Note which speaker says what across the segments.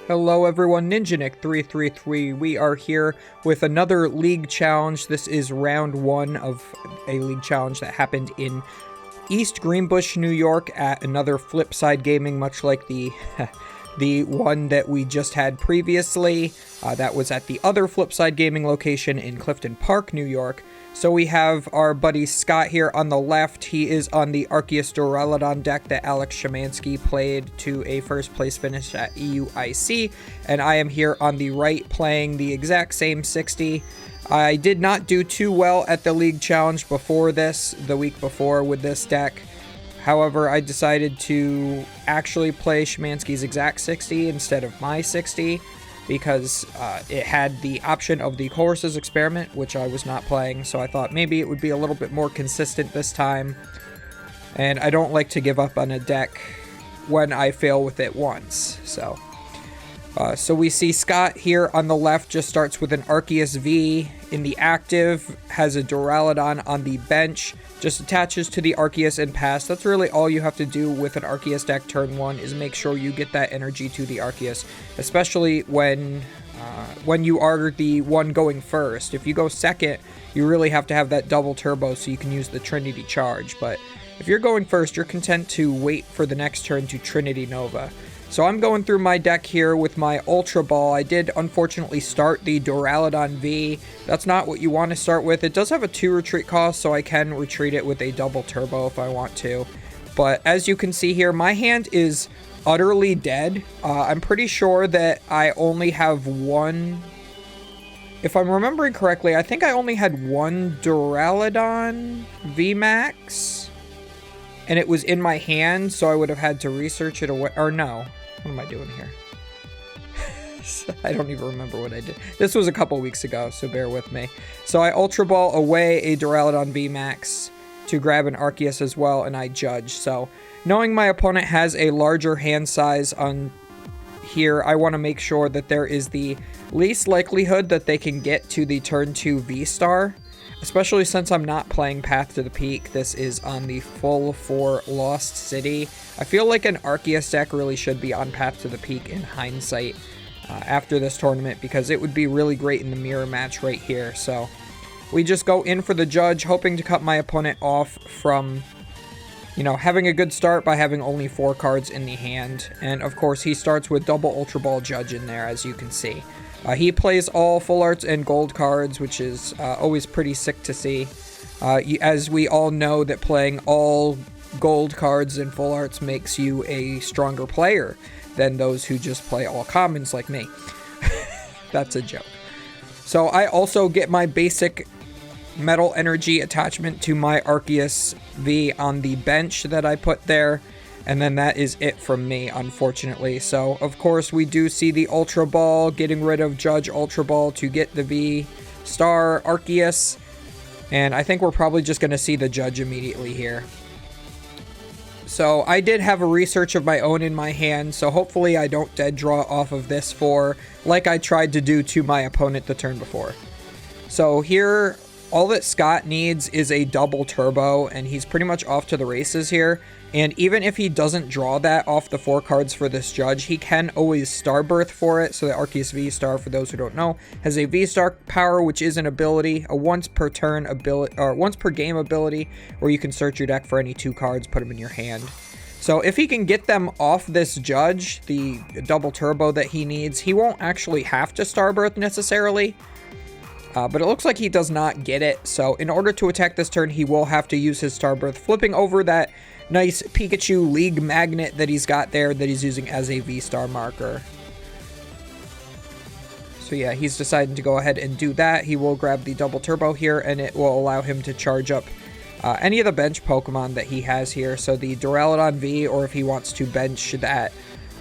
Speaker 1: Hello everyone, NinjaNick333. We are here with another league challenge. This is round one of a league challenge that happened in East Greenbush, New York at another Flipside Gaming, much like the the one that we just had previously. That was at the other Flipside Gaming location in Clifton Park, New York. So we have our buddy Scott here on the left. He is on the Arceus Duraludon deck that Alex Shemansky played to a first place finish at EUIC. And I am here on the right playing the exact same 60. I did not do too well at the league challenge before this, the week before with this deck. However, I decided to actually play Shemansky's exact 60 instead of my 60. Because it had the option of the Horses Experiment, which I was not playing, so I thought maybe it would be a little bit more consistent this time. And I don't like to give up on a deck when I fail with it once. So we see Scott here on the left just starts with an Arceus V in the active, has a Duraludon on the bench, just attaches to the Arceus and pass. That's really all you have to do with an Arceus deck turn one, is make sure you get that energy to the Arceus, especially when you are the one going first. If you go second, you really have to have that double turbo so you can use the Trinity Charge, but if you're going first, you're content to wait for the next turn to Trinity Nova. So I'm going through my deck here with my Ultra Ball. I did unfortunately start the Duraludon V. That's not what you want to start with. It does have a 2 retreat cost, so I can retreat it with a double turbo if I want to. But as you can see here, my hand is utterly dead. I'm pretty sure that I only have one... If I'm remembering correctly, I think I only had one Duraludon VMAX. And it was in my hand, so I would have had to research it away. Or no. What am I doing here? I don't even remember what I did. This was a couple weeks ago, so bear with me. So I Ultra Ball away a Duraludon VMAX to grab an Arceus as well, and I judge. So knowing my opponent has a larger hand size on here, I want to make sure that there is the least likelihood that they can get to the turn 2 V-Star. Especially since I'm not playing Path to the Peak, this is on the full for Lost City. I feel like an Arceus deck really should be on Path to the Peak in hindsight after this tournament, because it would be really great in the mirror match right here. So we just go in for the judge, hoping to cut my opponent off from, you know, having a good start by having only 4 cards in the hand. And of course, he starts with double Ultra Ball Judge in there, as you can see. He plays all full arts and gold cards, which is always pretty sick to see. As we all know that playing all gold cards and full arts makes you a stronger player than those who just play all commons like me. That's a joke. So I also get my basic metal energy attachment to my Arceus V on the bench that I put there. And then that is it from me, unfortunately. So, of course, we do see the Ultra Ball, getting rid of Judge Ultra Ball to get the V-Star Arceus. And I think we're probably just going to see the Judge immediately here. So, I did have a research of my own in my hand, so hopefully I don't dead draw off of this 4, like I tried to do to my opponent the turn before. So, here, all that Scott needs is a double turbo, and he's pretty much off to the races here. And even if he doesn't draw that off the 4 cards for this judge, he can always Starbirth for it. So the Arceus V-Star, for those who don't know, has a V-Star power, which is an ability, a once per turn ability, or once per game ability, where you can search your deck for any 2 cards, put them in your hand. So if he can get them off this judge, the double turbo that he needs, he won't actually have to Starbirth necessarily. But it looks like he does not get it. So in order to attack this turn, he will have to use his Starbirth, flipping over that nice Pikachu League Magnet that he's got there that he's using as a V-Star marker. So yeah, he's deciding to go ahead and do that. He will grab the double turbo here, and it will allow him to charge up any of the bench Pokemon that he has here. So the Duraludon V, or if he wants to bench that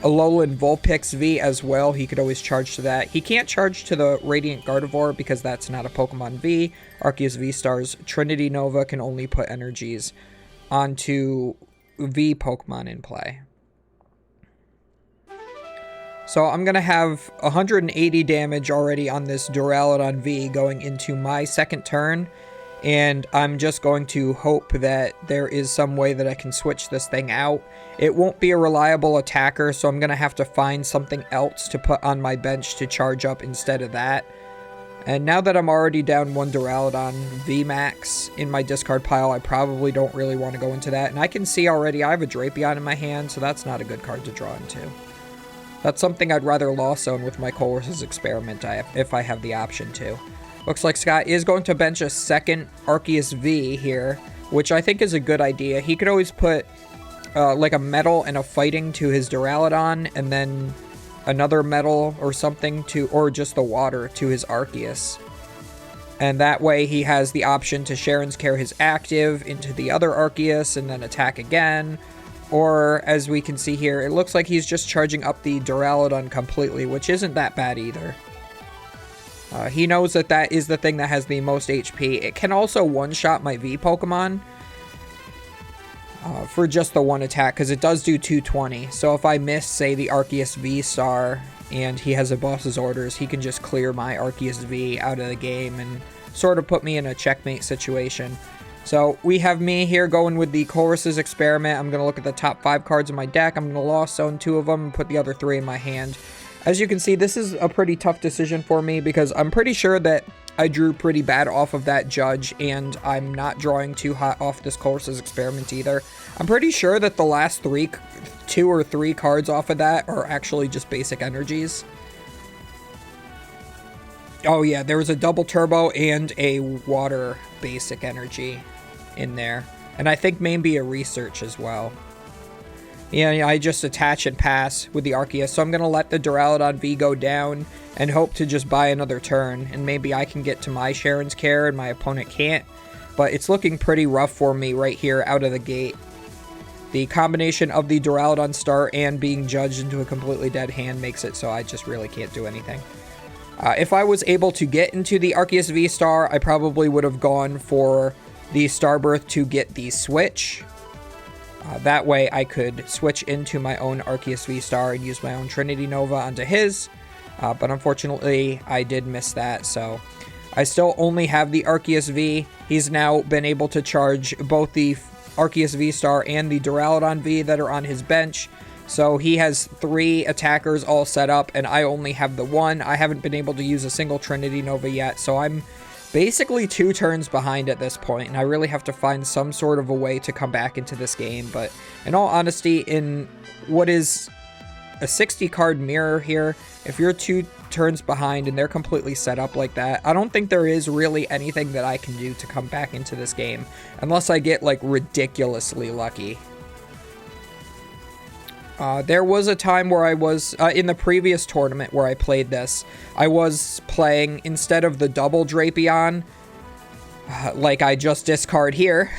Speaker 1: Alolan Vulpix V as well, he could always charge to that. He can't charge to the Radiant Gardevoir because that's not a Pokemon V. Arceus V-Star's Trinity Nova can only put energies onto V Pokemon in play. So I'm going to have 180 damage already on this Duraludon V going into my second turn. and I'm just going to hope that there is some way that I can switch this thing out. It won't be a reliable attacker, so I'm going to have to find something else to put on my bench to charge up instead of that. And now that I'm already down one Duraludon VMAX in my discard pile, I probably don't really want to go into that. And I can see already I have a Drapion in my hand, so that's not a good card to draw into. That's something I'd rather Lost Zone with my Colress's Experiment if I have the option to. Looks like Scott is going to bench a second Arceus V here, which I think is a good idea. He could always put like a metal and a fighting to his Duraludon, and then another metal or something to, or just the water to his Arceus. And that way he has the option to Sharon's Care his active into the other Arceus and then attack again. Or, as we can see here, it looks like he's just charging up the Duraludon completely, which isn't that bad either. He knows that that is the thing that has the most HP. It can also one-shot my V Pokemon for just the one attack, because it does do 220. So if I miss, say, the Arceus V-Star and he has a boss's orders, he can just clear my Arceus V out of the game and sort of put me in a checkmate situation. So we have me here going with the Colress's Experiment. I'm going to look at the top 5 cards in my deck. I'm going to Lost Zone 2 of them and put the other 3 in my hand. As you can see, this is a pretty tough decision for me because I'm pretty sure that I drew pretty bad off of that Judge, and I'm not drawing too hot off this Colress's Experiment either. I'm pretty sure that the last 2 or 3 cards off of that are actually just basic energies. Oh yeah, there was a double turbo and a water basic energy in there. And I think maybe a research as well. Yeah, I just attach and pass with the Arceus, so I'm going to let the Duraludon V go down and hope to just buy another turn, and maybe I can get to my Sharon's Care and my opponent can't. But it's looking pretty rough for me right here out of the gate. The combination of the Duraludon start and being judged into a completely dead hand makes it so I just really can't do anything. If I was able to get into the Arceus V-Star, I probably would have gone for the Starbirth to get the switch. That way I could switch into my own Arceus V-Star and use my own Trinity Nova onto his. But unfortunately, I did miss that, so I still only have the Arceus V. He's now been able to charge both the Arceus V-Star and the Duraludon V that are on his bench. So he has 3 attackers all set up, and I only have the 1. I haven't been able to use a single Trinity Nova yet, so I'm basically 2 turns behind at this point, and I really have to find some sort of a way to come back into this game. But in all honesty, in what is a 60-card mirror here, if you're 2 turns behind and they're completely set up like that, I don't think there is really anything that I can do to come back into this game, unless I get, like, ridiculously lucky. There was a time where I was, in the previous tournament where I played this, I was playing, instead of the double Drapion, like I just discard here,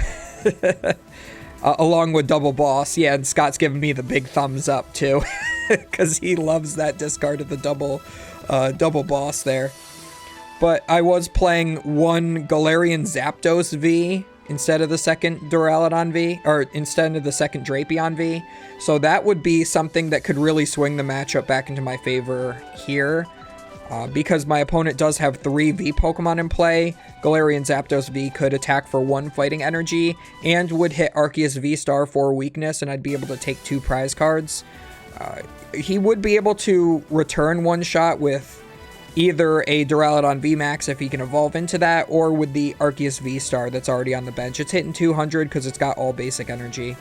Speaker 1: along with double boss. Yeah, and Scott's giving me the big thumbs up too, because he loves that discard of the double boss there. But I was playing one Galarian Zapdos V instead of the second Duraludon V, or instead of the second Drapion V. So that would be something that could really swing the matchup back into my favor here. Because my opponent does have 3 V Pokemon in play, Galarian Zapdos V could attack for 1 fighting energy, and would hit Arceus V-Star for weakness, and I'd be able to take 2 prize cards. He would be able to return one shot with either a Duraludon VMAX if he can evolve into that, or with the Arceus V-Star that's already on the bench. It's hitting 200 because it's got all basic energy.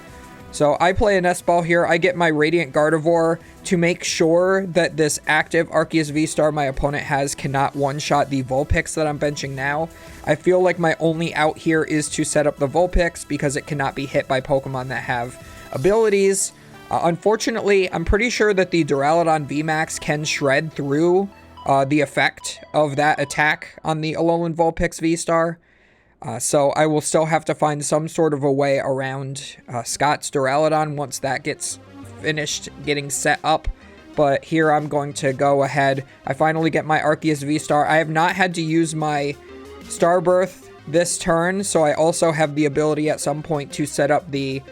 Speaker 1: So I play a Nest Ball here. I get my Radiant Gardevoir to make sure that this active Arceus V-Star my opponent has cannot one-shot the Vulpix that I'm benching now. I feel like my only out here is to set up the Vulpix because it cannot be hit by Pokemon that have abilities. Unfortunately, I'm pretty sure that the Duraludon VMAX can shred through the effect of that attack on the Alolan Vulpix V-Star. So I will still have to find some sort of a way around Scott's Duraludon once that gets finished getting set up. But here I'm going to go ahead. I finally get my Arceus V-Star. I have not had to use my Starbirth this turn, so I also have the ability at some point to set up the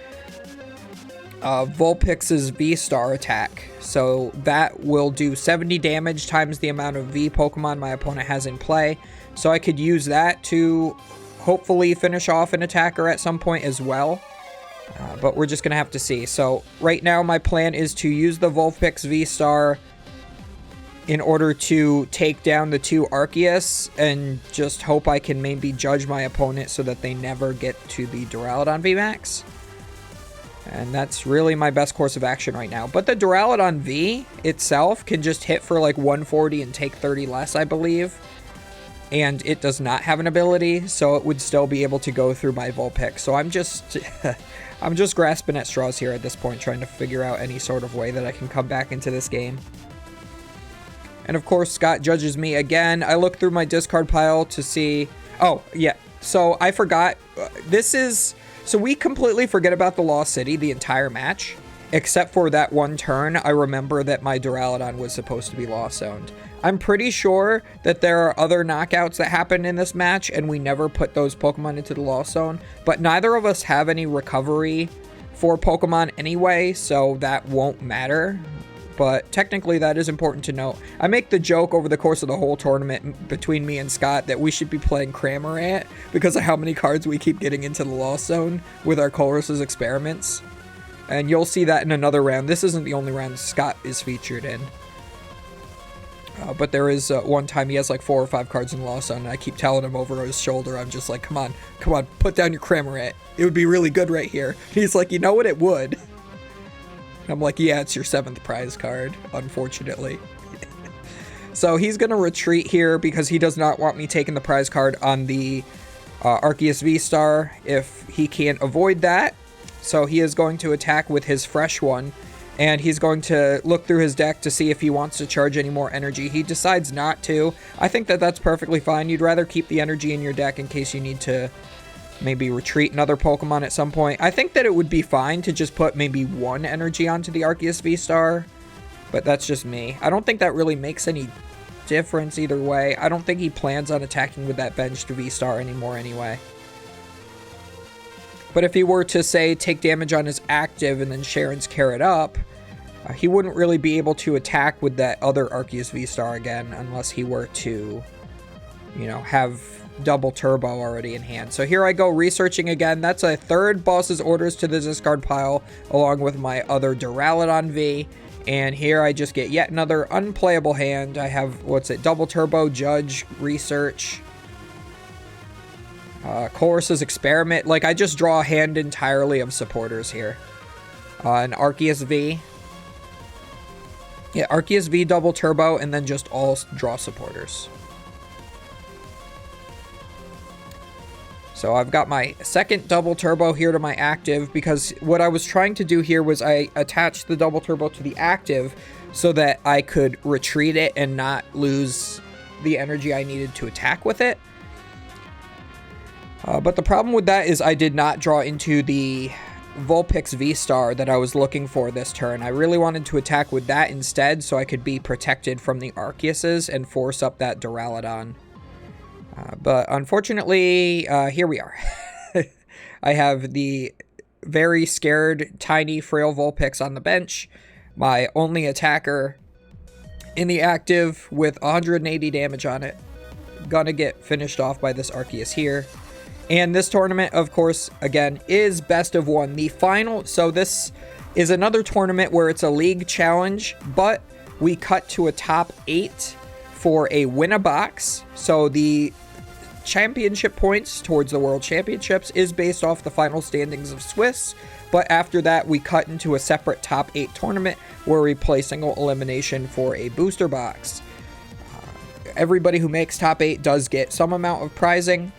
Speaker 1: Vulpix's V-Star attack. So that will do 70 damage times the amount of V Pokemon my opponent has in play. So I could use that to hopefully finish off an attacker at some point as well. But we're just going to have to see. So right now my plan is to use the Vulpix V-Star in order to take down the 2 Arceus and just hope I can maybe judge my opponent so that they never get to the Duraludon VMAX. And that's really my best course of action right now. But the Duraludon V itself can just hit for like 140 and take 30 less, I believe. And it does not have an ability, so it would still be able to go through my Vulpix. So I'm just I'm just grasping at straws here at this point, trying to figure out any sort of way that I can come back into this game. And of course, Scott judges me again. I look through my discard pile to see... Oh, yeah. So I forgot. So we completely forget about the Lost City the entire match. Except for that one turn, I remember that my Duraludon was supposed to be Lost Zoned. I'm pretty sure that there are other knockouts that happened in this match, and we never put those Pokemon into the Lost Zone. But neither of us have any recovery for Pokemon anyway, so that won't matter. But technically, that is important to note. I make the joke over the course of the whole tournament between me and Scott that we should be playing Cramorant because of how many cards we keep getting into the Lost Zone with our Colress's experiments. And you'll see that in another round. This isn't the only round Scott is featured in. But there is one time he has like 4 or 5 cards in Lost Zone, and I keep telling him over his shoulder, I'm just like, come on, put down your Cramorant. It would be really good right here. He's like, you know what, it would. I'm like, yeah, it's your 7th prize card, unfortunately. So he's going to retreat here because he does not want me taking the prize card on the Arceus V-Star if he can't avoid that. So he is going to attack with his fresh one. And he's going to look through his deck to see if he wants to charge any more energy. He decides not to. I think that that's perfectly fine. You'd rather keep the energy in your deck in case you need to maybe retreat another Pokemon at some point. I think that it would be fine to just put maybe 1 energy onto the Arceus V-Star. But that's just me. I don't think that really makes any difference either way. I don't think he plans on attacking with that benched V-Star anymore anyway. But if he were to, say, take damage on his active and then Sharon's Carrot up, he wouldn't really be able to attack with that other Arceus V-Star again unless he were to, you know, have double turbo already in hand. So here I go researching again. That's a 3rd boss's orders to the discard pile along with my other Duraludon V. And here I just get yet another unplayable hand. I have, double turbo, judge, research. Colress's experiment. Like, I just draw a hand entirely of supporters here. An Arceus V. Yeah, Arceus V double turbo, and then just all draw supporters. So I've got my 2nd double turbo here to my active, because what I was trying to do here was I attached the double turbo to the active so that I could retreat it and not lose the energy I needed to attack with it. But the problem with that is I did not draw into the Vulpix V-Star that I was looking for this turn. I really wanted to attack with that instead so I could be protected from the Arceuses and force up that Duraludon. But unfortunately, here we are. I have the very scared, tiny, frail Vulpix on the bench. My only attacker in the active with 180 damage on it. Gonna get finished off by this Arceus here. And this tournament, of course, again, is best of 1. The final, so this is another tournament where it's a league challenge, but we cut to a top 8 for a win-a-box. So the championship points towards the World Championships is based off the final standings of Swiss, but after that, we cut into a separate top 8 tournament where we play single elimination for a booster box. Everybody who makes top 8 does get some amount of prizing.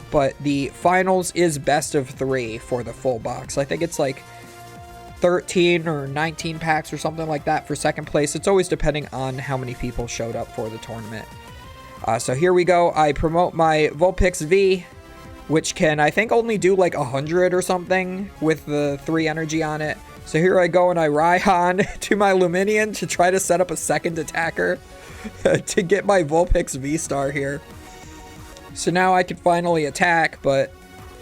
Speaker 1: But the finals is best of 3 for the full box. I think it's like 13 or 19 packs or something like that for 2nd place. It's always depending on how many people showed up for the tournament. So here we go. I promote my Vulpix V, which can, I think, only do like 100 or something with the 3 energy on it. So here I go and I Raihan to my Luminion to try to set up a 2nd attacker to get my Vulpix V-Star here. So now I can finally attack, but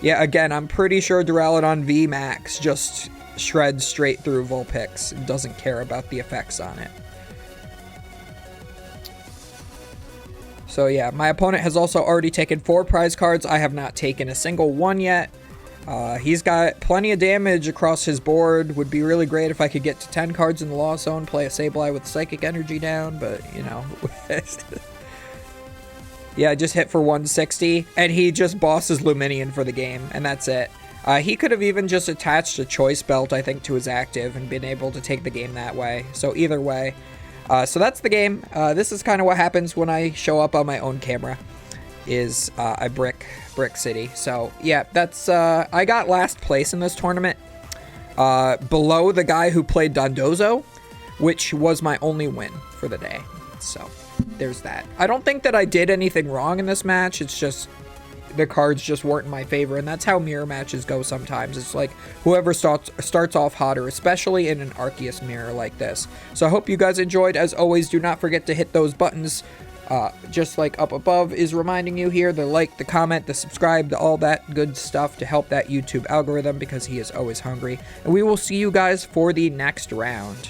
Speaker 1: yeah, again, I'm pretty sure Duraludon V Max just shreds straight through Vulpix and doesn't care about the effects on it. So yeah, my opponent has also already taken 4 prize cards. I have not taken a single one yet. He's got plenty of damage across his board. Would be really great if I could get to 10 cards in the Lost Zone, play a Sableye with Psychic Energy down, but, you know. Yeah, just hit for 160, and he just bosses Luminion for the game, and that's it. He could have even just attached a Choice Belt, I think, to his active and been able to take the game that way. So either way. So that's the game. This is kind of what happens when I show up on my own camera, is I brick City. So yeah, that's I got last place in this tournament, below the guy who played Dondozo, which was my only win for the day. So there's that. I don't think that I did anything wrong in this match. It's just the cards just weren't in my favor, and that's how mirror matches go sometimes. It's like whoever starts off hotter, especially in an Arceus mirror like this. So I hope you guys enjoyed. As always, do not forget to hit those buttons, just like up above is reminding you here, the like, the comment, the subscribe, all that good stuff to help that YouTube algorithm, because he is always hungry. And we will see you guys for the next round.